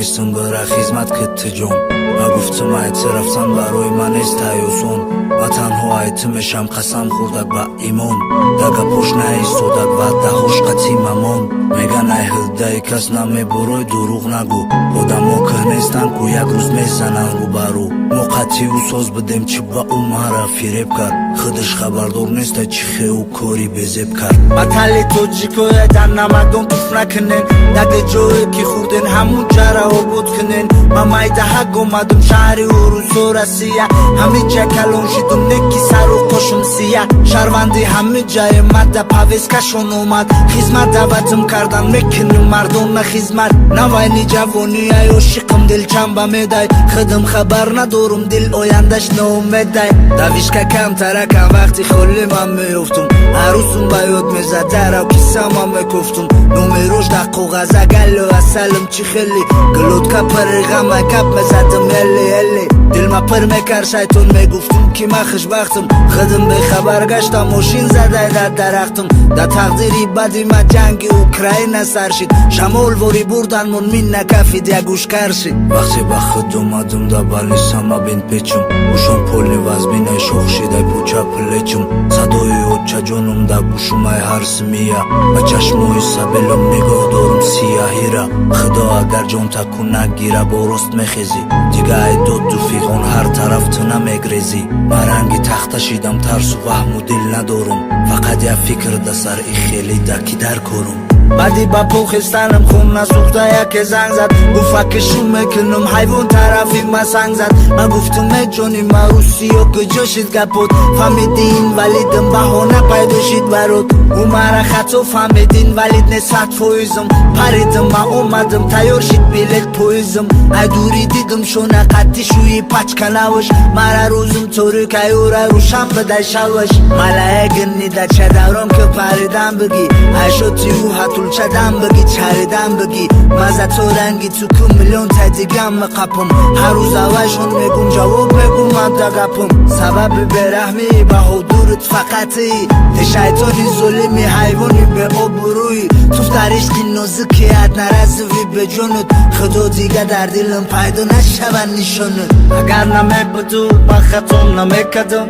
мисн бара хизмат киттиҷон ва гуфтум айти рафтан барои ман нест ҳаёсон ва танҳо айтимешам қасам хӯрдак ба имон дага пош наистодак ва даҳош қатӣ мамон меган ай ҳилдаи кас намебурой дурӯғ нагӯ одамо кӯҳнестанд ку як рӯз мезананд рӯбарӯ мо қатъию соз будем чӣ ба ӯ мара фиреб кард худаш хабардор неста чӣ хеу кори безеб кард батали тоҷикоя дар намакдон туф накунен даги ҷое ки хӯрден ҳамун ҷара обод кунен ма майдаҳак омадум шаҳри урусо Россия ҳами ҷа калон шидум неки сару қошум сия шарванди ҳами ҷае мада павескашон омад хизмат даъватим кардан мекуним мардона хизмат навайни ҷавони ай ошиқам дилчанба медай худам хабар надорум дил ояндаш ноумедай давишка камтаракам вақти холӣ ман меёфтум арӯзум ба ёд мезад дарав кисама мекуфтум номерош да коғаза галло асалим чӣ хели гулотка париғама кап мезадим эли эли дилма пир мекард шайтон мегуфтум ки ман хушбахтам худам бехабар гаштам мошин задай дар дарахтам да тақдири бади ма ҷанги Украина сар шид шамол вори бурданмон минна кафид ягӯш кар шид вақте ба худ омадум да балисама бин печум гӯшон полни вазбинай шоқ шидай пӯча плечум садои очаҷонум да гӯшум ай ҳарсмия ба чашмои сабелум нигоҳ дорум сияҳира худо агар ҷонтаку нагира борост мехезӣ дига ай доду фиғон ҳар тараф ту намегрезӣ ма ранги тахта шидам тарсу ваҳму дил надорум фақат як фикр да сар и хелӣ да ки дар корум баъди ба пул хистанам хун насӯхта яке занг зад гуфаки шум мекунам ҳайвон тарафи ма санг зад ма гуфтум ҷони ма русиё куҷо шид гапот фаҳмиди инвалидам баҳона пайдо шид барот ӯ мара хато фаҳмид инвалид нест сад фоизм паридам ма омадам тайёр шид билет поизм ай дури дидум шона қатти шӯи пачканаваш мара рӯзум торик айёра рӯшан бидай шаваш малаягинида чадавром ки паридан биги ай шоти ӯ ҳатулчадан биги чаридан биги маза то ранги ту ку миллион та дигам меқапам ҳар рӯз авайшон мегум ҷавоб мегум ман да гапам сабаби бераҳмӣ баҳодурит фақати ти шайтони золими ҳайвони беобрӯӣ ту дар ишқи нозуки ад наразиви беҷонут худо дига дар дилам пайдо нашавад нишонут агар намебуду ман хато намекардам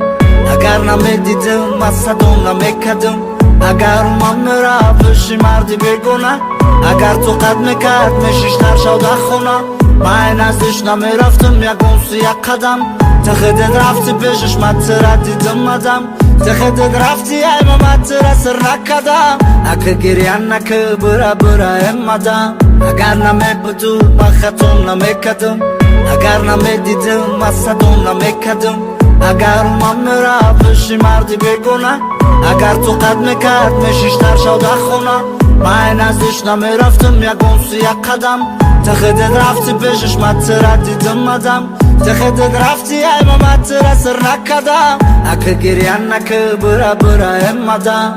агар намедидам ман садо намекардам агар ман мерафт пеши марди бегона агар тоқат мекард мешиштар шавда хона ман наздиш намерафтам ягонси як қадам ти худет рафти пешаш ман тира дидам адам ти худет рафти ай ман тира сир накардам ака гирьян нака бура бура эмадам агар намебуду ман хато намекардам агар намедидам ман садо намекардам агар ман мерафт пеши марди бегона агар тоқат мекард мешиштар шавда хона ман наздиш намерафтам ягонси як қадам ти худет рафти пешаш ман тира дидам адам ти худет рафти ай ман тира сир накардам ака гирьян нака бура бура эмадам